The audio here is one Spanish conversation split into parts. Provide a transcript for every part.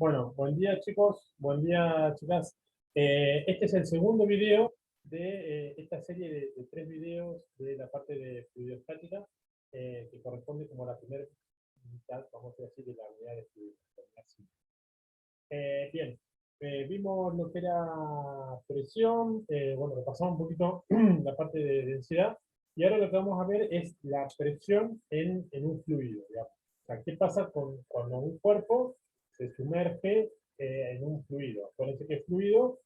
Bueno, buen día chicos, buen día chicas. Este es el segundo video de esta serie de tres videos de la parte de fluidostática que corresponde como a la primera mitad, vamos a decir, de la unidad de fluidostática. Bien, vimos lo que era presión, bueno, repasamos un poquito la parte de densidad y ahora lo que vamos a ver es la presión en un fluido, digamos. O sea, ¿qué pasa cuando un cuerpo se sumerge en un fluido? Acuérdense que fluido,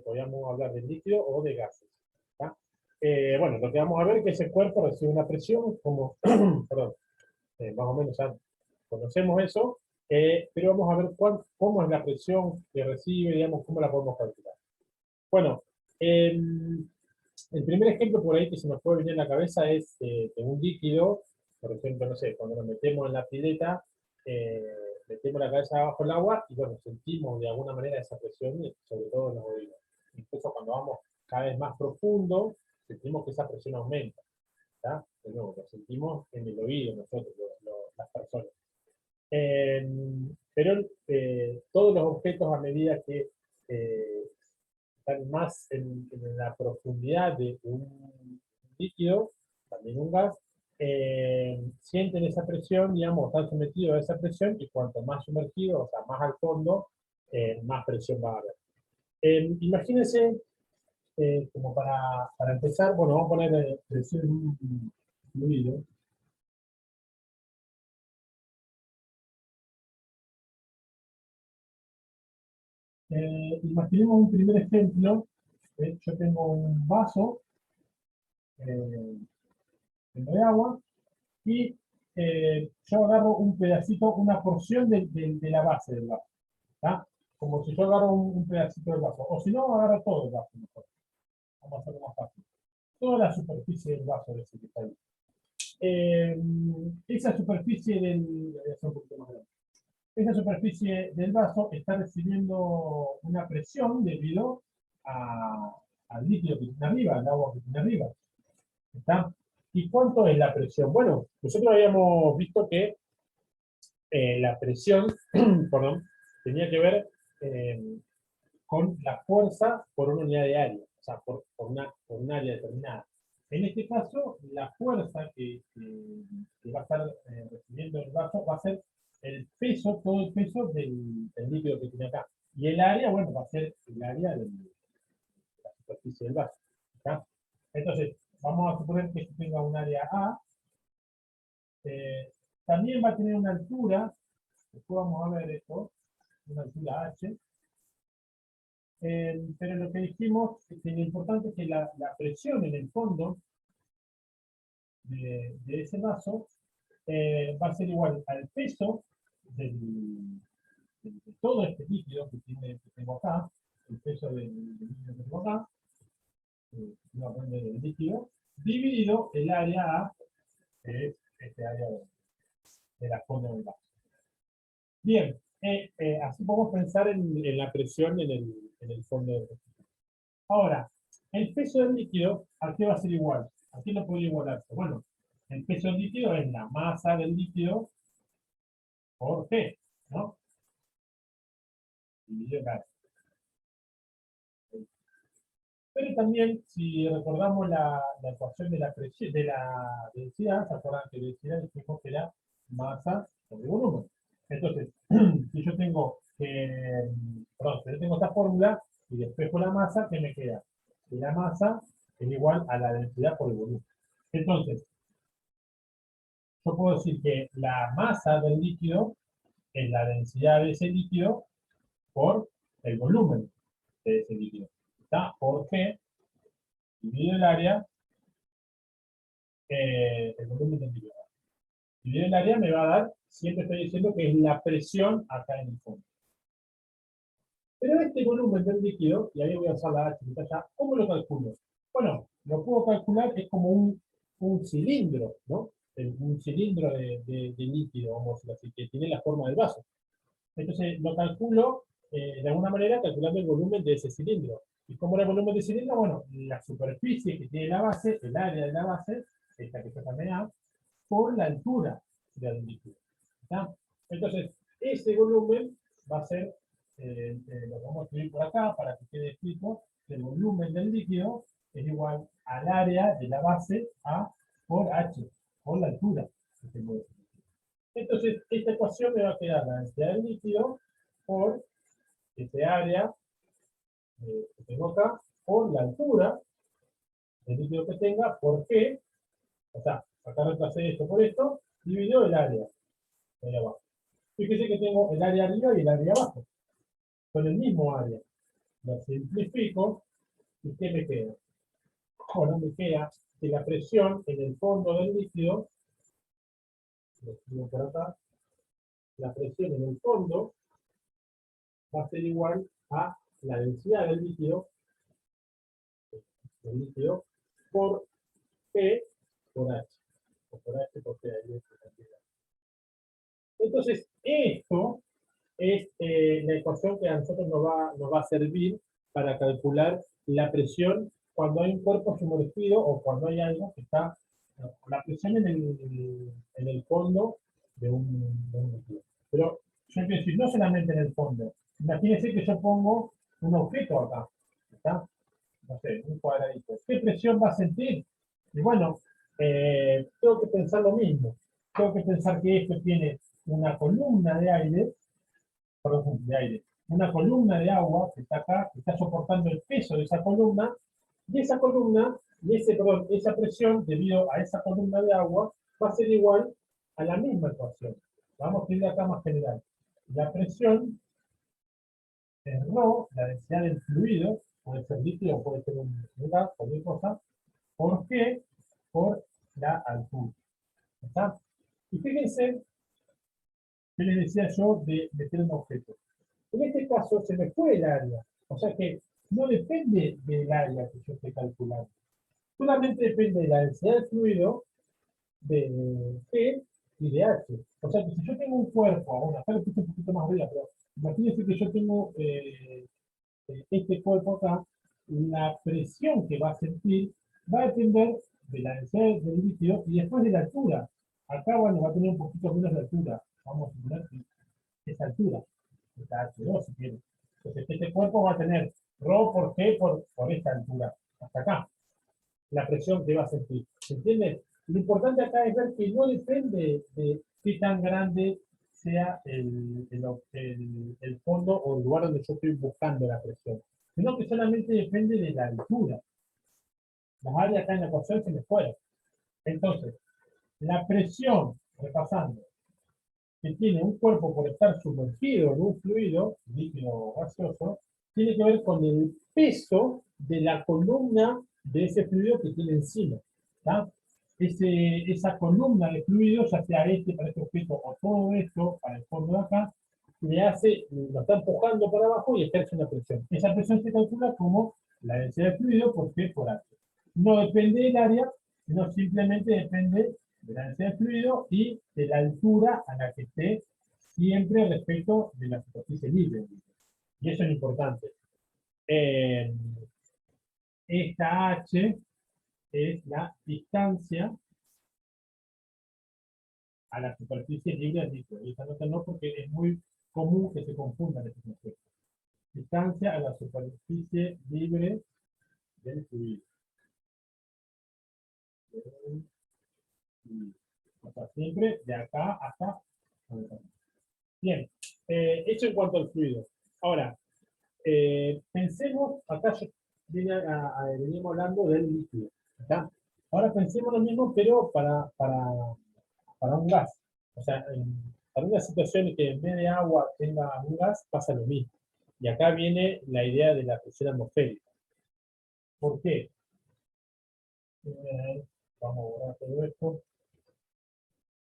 podríamos hablar de líquido o de gases. ¿Tá? Bueno, lo que vamos a ver es que ese cuerpo recibe una presión, como, perdón, más o menos ya conocemos eso, pero vamos a ver cómo es la presión que recibe, digamos, cómo la podemos calcular. Bueno, el primer ejemplo por ahí que se nos puede venir a la cabeza es de un líquido, por ejemplo, no sé, cuando nos metemos en la pileta, metemos la cabeza abajo del agua y bueno, sentimos de alguna manera esa presión, sobre todo en los oídos. Incluso cuando vamos cada vez más profundo, sentimos que esa presión aumenta. ¿Tá? De nuevo, lo sentimos en el oído nosotros, las personas. Pero todos los objetos a medida que están más en la profundidad de un líquido, también un gas, sienten esa presión, digamos, están sometidos a esa presión y cuanto más sumergido, o sea, más al fondo, más presión va a haber. Imagínense, como para empezar, bueno, vamos a poner presión en un fluido. Imaginemos un primer ejemplo. Yo tengo un vaso lleno de agua y yo agarro un pedacito, una porción de la base del vaso. ¿Tá? Como si yo agarro un pedacito del vaso. O si no, agarro todo el vaso mejor. Vamos a hacerlo más fácil. Toda la superficie del vaso de ese que está ahí. Esa superficie un poquito más grande. Esa superficie del vaso está recibiendo una presión debido al líquido que tiene arriba, al agua que tiene arriba. ¿Está? ¿Y cuánto es la presión? Bueno, nosotros habíamos visto que la presión perdón, tenía que ver con la fuerza por una unidad de área, o sea, por un área determinada. En este caso, la fuerza que va a estar recibiendo el vaso va a ser el peso, todo el peso del líquido que tiene acá. Y el área, bueno, va a ser el área de la superficie del vaso. ¿Está? Entonces, vamos a suponer que tenga un área A. También va a tener una altura, después vamos a ver esto, una altura H. Pero lo que dijimos es que lo importante es que la presión en el fondo de ese vaso va a ser igual al peso de todo este líquido que tengo acá, el peso del líquido que tengo acá, del líquido, dividido el área A, que es este área de la fondo del vaso. Bien, así podemos pensar en la presión en el fondo del vaso. Ahora, el peso del líquido, ¿a qué va a ser igual? ¿A qué no puede igualarse? Bueno, el peso del líquido es la masa del líquido por G, ¿no? Dividido en área. Pero también, si recordamos la ecuación de la presión, de la densidad, ¿se acuerdan que densidad dijimos que era masa sobre volumen? Entonces, si yo tengo, perdón, si yo tengo esta fórmula y despejo la masa, ¿qué me queda? Que la masa es igual a la densidad por el volumen. Entonces, yo puedo decir que la masa del líquido es la densidad de ese líquido por el volumen de ese líquido. ¿Está? Por G dividido el área, el volumen del líquido. Dividido el área me va a dar, siempre estoy diciendo que es la presión acá en el fondo. Pero este volumen del líquido, y ahí voy a usar la H allá, ¿cómo lo calculo? Bueno, lo puedo calcular, es como un cilindro, ¿no? Un cilindro de líquido, vamos a decirlo así, que tiene la forma del vaso. Entonces lo calculo de alguna manera calculando el volumen de ese cilindro. ¿Y cómo era el volumen del cilindro? Bueno, la superficie que tiene la base, el área de la base, esta que se llama A, por la altura del líquido. ¿Está? Entonces, ese volumen va a ser, lo vamos a escribir por acá para que quede escrito, que el volumen del líquido es igual al área de la base A por H, por la altura que se mueve. Entonces, esta ecuación me va a quedar la densidad del líquido por ese área que tengo acá, por la altura del líquido que tenga, por G, o sea, acá reemplacé esto por esto, dividido el área de abajo. Fíjese que tengo el área arriba y el área abajo, son el mismo área. Lo simplifico, ¿y qué me queda? Bueno, me queda que la presión en el fondo del líquido, lo escribo por acá, la presión en el fondo va a ser igual a la densidad del líquido por P por H, o por H por P. Entonces, esto es la ecuación que a nosotros nos va a servir para calcular la presión cuando hay un cuerpo sumergido o cuando hay algo que está, la presión en el fondo de un líquido. Pero yo quiero decir, no solamente en el fondo. Imagínense que yo pongo un objeto acá, ¿está? No sé, un cuadradito. ¿Qué presión va a sentir? Y bueno, tengo que pensar lo mismo. Tengo que pensar que esto tiene una columna de aire, perdón, de aire, una columna de agua que está acá, que está soportando el peso de esa columna, y esa columna, perdón, esa presión, debido a esa columna de agua, va a ser igual a la misma ecuación. Vamos a ir acá más general. La presión es ρ, la densidad del fluido, puede ser líquido, puede ser un gas, cualquier cosa, por G, por la altura. ¿Está? Y fíjense que les decía yo de meter un objeto. En este caso se me fue el área, o sea que no depende del área que yo esté calculando. Solamente depende de la densidad del fluido, de G y de H. O sea que si yo tengo un cuerpo, ahora, acá lo puse un poquito más arriba, pero imagínense que yo tengo este cuerpo acá, la presión que va a sentir va a depender de la densidad del líquido y después de la altura. Acá, bueno, va a tener un poquito menos de altura. Vamos a suponer que esa altura, esta H2 si quieren. Entonces, este cuerpo va a tener ρ por G por esta altura, hasta acá, la presión que va a sentir. ¿Se entiende? Lo importante acá es ver que no depende de qué tan grande sea el fondo o el lugar donde yo estoy buscando la presión, sino que solamente depende de la altura. Las áreas acá en la ecuación se me fueron. Entonces, la presión, repasando, que tiene un cuerpo por estar sumergido en un fluido, líquido o gaseoso, tiene que ver con el peso de la columna de ese fluido que tiene encima. ¿Tá? Esa columna de fluido, ya sea para este objeto o todo esto, para el fondo de acá, lo está empujando para abajo y ejerce una presión. Esa presión se calcula como la densidad de fluido por P por H. No depende del área, sino simplemente depende de la densidad de fluido y de la altura a la que esté siempre respecto de la superficie libre. Y eso es importante. Esta H es la distancia a la superficie libre del líquido. Y esta nota no, porque es muy común que se confundan estos conceptos. Distancia a la superficie libre del fluido. O sea, siempre de acá hasta. Bien, eso en cuanto al fluido. Ahora, pensemos, acá venimos hablando del líquido. ¿Está? Ahora pensemos lo mismo, pero para un gas. O sea, para una situación en que en vez de agua tenga un gas, pasa lo mismo. Y acá viene la idea de la presión atmosférica. ¿Por qué? Vamos a borrar todo esto.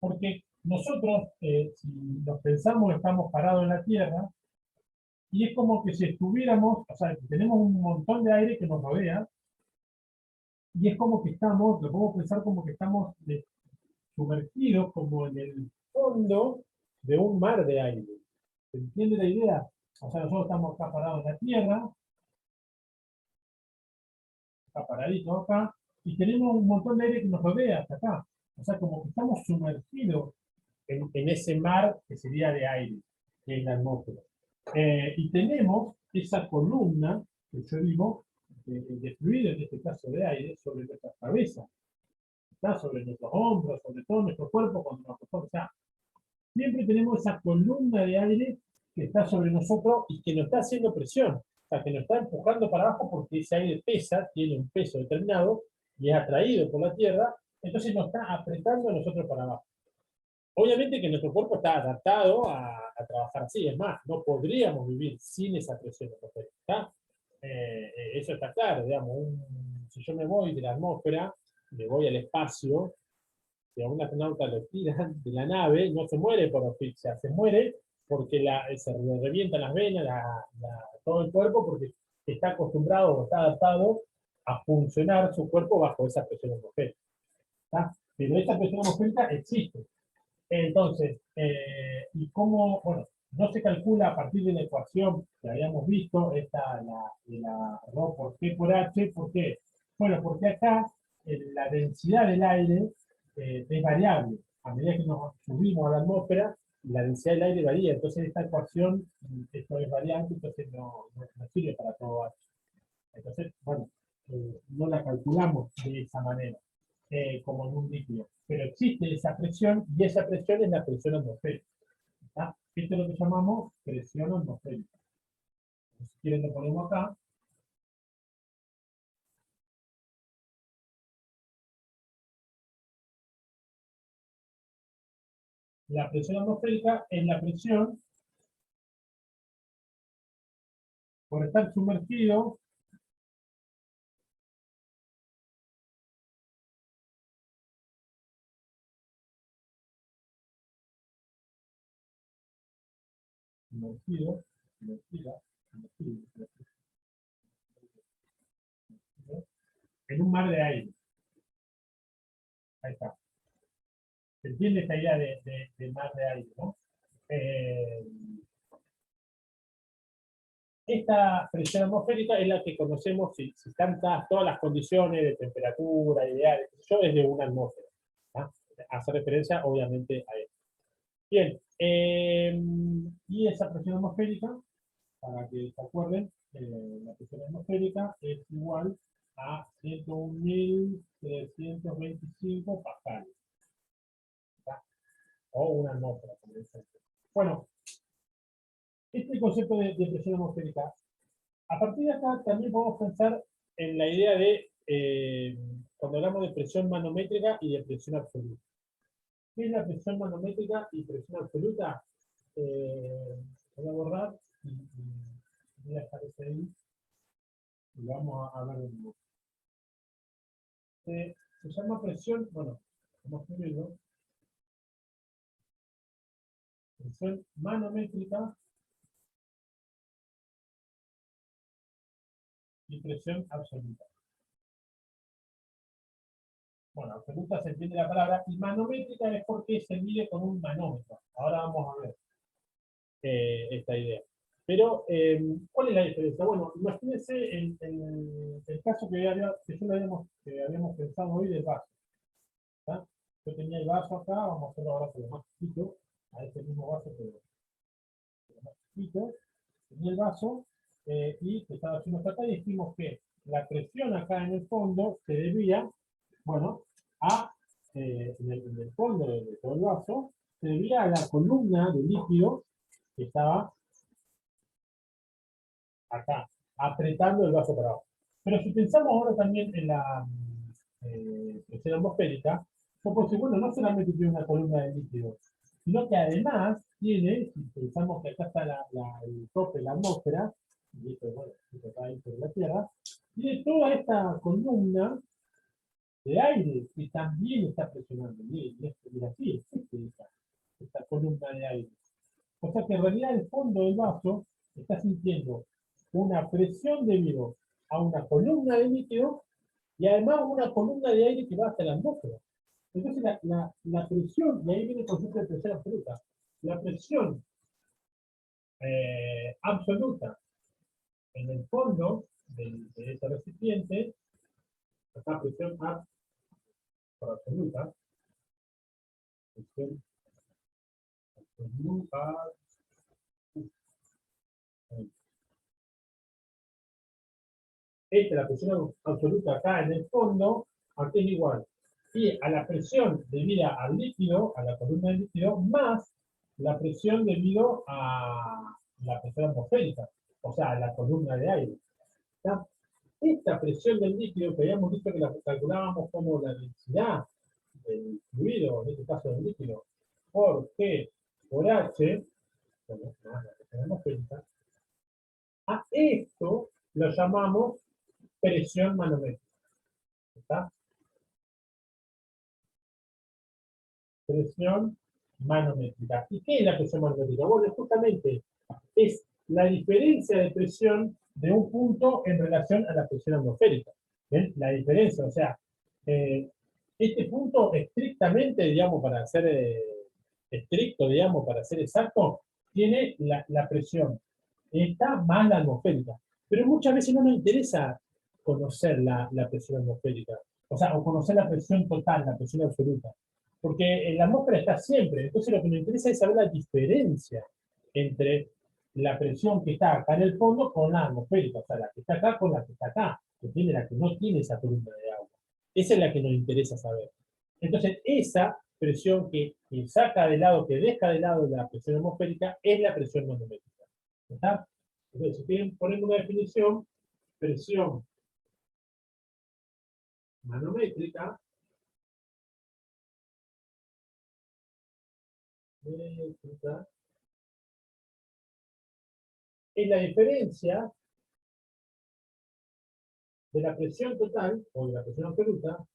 Porque nosotros, si nos pensamos, estamos parados en la Tierra, y es como que si estuviéramos, o sea, tenemos un montón de aire que nos rodea, y es como que estamos, lo podemos pensar como que estamos sumergidos como en el fondo de un mar de aire. ¿Se entiende la idea? O sea, nosotros estamos acá parados en la Tierra, acá paraditos acá, y tenemos un montón de aire que nos rodea hasta acá. O sea, como que estamos sumergidos en ese mar que sería de aire, que es la atmósfera. Y tenemos esa columna que yo digo de fluido, en este caso de aire, sobre nuestra cabeza, está sobre nuestros hombros, sobre todo nuestro cuerpo, cuando nos acostamos. O sea, siempre tenemos esa columna de aire que está sobre nosotros y que nos está haciendo presión, o sea, que nos está empujando para abajo porque ese aire pesa, tiene un peso determinado y es atraído por la Tierra, entonces nos está apretando a nosotros para abajo. Obviamente que nuestro cuerpo está adaptado a trabajar así, es más, no podríamos vivir sin esa presión atmosférica. Eso está claro, digamos, si yo me voy de la atmósfera, me voy al espacio, si a un astronauta lo tiran de la nave, no se muere por asfixia, se muere porque se le revientan las venas, todo el cuerpo, porque está acostumbrado o está adaptado a funcionar su cuerpo bajo esa presión atmosférica. Pero esa presión atmosférica existe. Entonces, ¿y cómo? Bueno, no se calcula a partir de la ecuación que habíamos visto, esta, la ρ por G por H, ¿por qué? Bueno, porque acá la densidad del aire es variable. A medida que nos subimos a la atmósfera, la densidad del aire varía. Entonces, esta ecuación, esto es variante, entonces no sirve para todo H. Entonces, bueno, no la calculamos de esa manera, como en un líquido. Pero existe esa presión y esa presión es la presión atmosférica. ¿Está? Esto es lo que llamamos presión atmosférica. Si quieren lo ponemos acá. La presión atmosférica es la presión por estar sumergido sumergido, sumergida, sumergido, en un mar de aire. Ahí está. ¿Se entiende esta idea de mar de aire, no? Eh, Esta presión atmosférica es la que conocemos si están todas las condiciones de temperatura, ideales, yo desde una atmósfera. ¿Ah? Hace referencia obviamente a esto. Bien, y esa presión atmosférica, para que se acuerden, la presión atmosférica es igual a 101.325 pascales. ¿Tá? O una atmósfera, como dicen. Bueno, este concepto de presión atmosférica, a partir de acá también podemos pensar en la idea de, cuando hablamos de presión manométrica y de presión absoluta. ¿Qué es la presión manométrica y presión absoluta? Voy a borrar y voy a dejar ese ahí y vamos a ver de nuevo. Se llama presión, bueno, vamos a verlo, presión manométrica y presión absoluta. Bueno, absoluta se entiende la palabra, y manométrica es porque se mide con un manómetro. Ahora vamos a ver esta idea. Pero, ¿cuál es la diferencia? Bueno, imagínense el caso que habíamos pensado hoy del vaso. ¿Tá? Yo tenía el vaso acá, vamos a hacerlo ahora con lo más chiquito, a este mismo vaso pero más chiquito. Tenía el vaso y estaba haciendo acá y dijimos que la presión acá en el fondo se debía, bueno, en el fondo de todo el vaso, se debía a la columna de líquido que estaba acá, apretando el vaso para abajo. Pero si pensamos ahora también en la presión atmosférica, pues bueno, no solamente tiene una columna de líquido, sino que además tiene, si pensamos que acá está el tope, la atmósfera, y esto, bueno, esto está dentro de la Tierra, tiene toda esta columna de aire que también está presionando. Y así existe esta columna de aire. O sea que en realidad el fondo del vaso está sintiendo una presión debido a una columna de líquido y además una columna de aire que va hasta la atmósfera. Entonces la presión, y ahí viene el concepto de presión absoluta, la presión absoluta en el fondo de ese recipiente, acá presión absoluta, presión absoluta, la presión absoluta acá en el fondo, aquí es igual. Y a la presión debida al líquido, a la columna del líquido, más la presión debido a la presión atmosférica, o sea, a la columna de aire. ¿Está? Esta presión del líquido, que habíamos visto que la calculábamos como la densidad del fluido, en este caso del líquido, por G por H, bueno, más la presión atmosférica, a esto lo llamamos presión manométrica. ¿Está? Presión manométrica. ¿Y qué es la presión manométrica? Bueno, justamente es la diferencia de presión de un punto en relación a la presión atmosférica. ¿Ven? La diferencia, o sea, este punto estrictamente, digamos, para ser estricto, digamos, para ser exacto, tiene la presión. Está más la atmosférica. Pero muchas veces no nos interesa conocer la presión atmosférica. O sea, o conocer la presión total, la presión absoluta. Porque en la atmósfera está siempre. Entonces lo que nos interesa es saber la diferencia entre la presión que está acá en el fondo con la atmosférica. O sea, la que está acá con la que está acá. Que tiene la que no tiene esa columna de agua. Esa es la que nos interesa saber. Entonces, esa presión que saca de lado, que deja de lado la presión atmosférica, es la presión manométrica. ¿Está? Entonces, si quieren poner una definición, presión manométrica es la diferencia de la presión total o de la presión absoluta,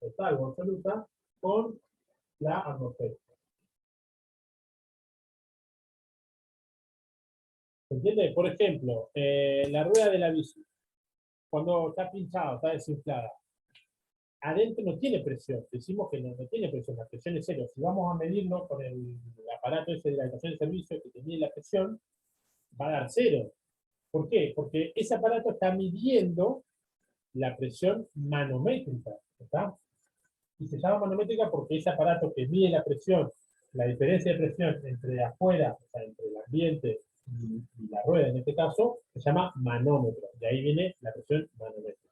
total o absoluta, con la atmósfera. ¿Se entiende? Por ejemplo, la rueda de la bici, cuando está pinchada, está desinflada, adentro no tiene presión. Decimos que no tiene presión, la presión es cero. Si vamos a medirlo con el aparato ese de la estación de servicio que te mide la presión, va a dar cero. ¿Por qué? Porque ese aparato está midiendo la presión manométrica, ¿está? Y se llama manométrica porque ese aparato que mide la presión, la diferencia de presión entre afuera, o sea, entre el ambiente y la rueda en este caso, se llama manómetro. De ahí viene la presión manométrica.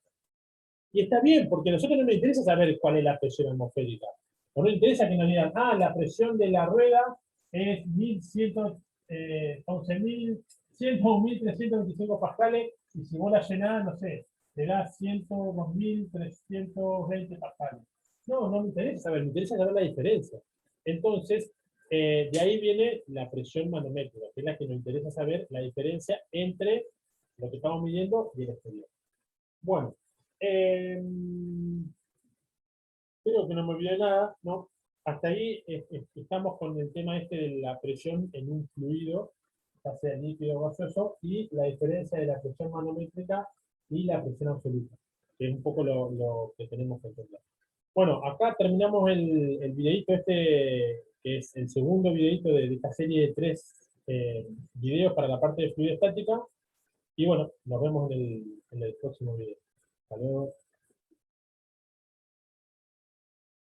Y está bien, porque a nosotros no nos interesa saber cuál es la presión atmosférica. No nos interesa que nos digan, la presión de la rueda es 11.325 pascales, y si vos la llenás, no sé, te da 102.320 pascales. No, no me interesa saber, me interesa saber la diferencia. Entonces, de ahí viene la presión manométrica, que es la que nos interesa saber la diferencia entre lo que estamos midiendo y el exterior. Bueno, creo que no me olvidé nada, ¿no? Hasta ahí estamos con el tema este de la presión en un fluido, ya sea líquido o gaseoso, y la diferencia de la presión manométrica y la presión absoluta, que es un poco lo que tenemos que entender. Bueno, acá terminamos el videito este, que es el segundo videito de esta serie de 3 videos para la parte de fluidostática, y bueno, nos vemos en el próximo video. Hasta luego.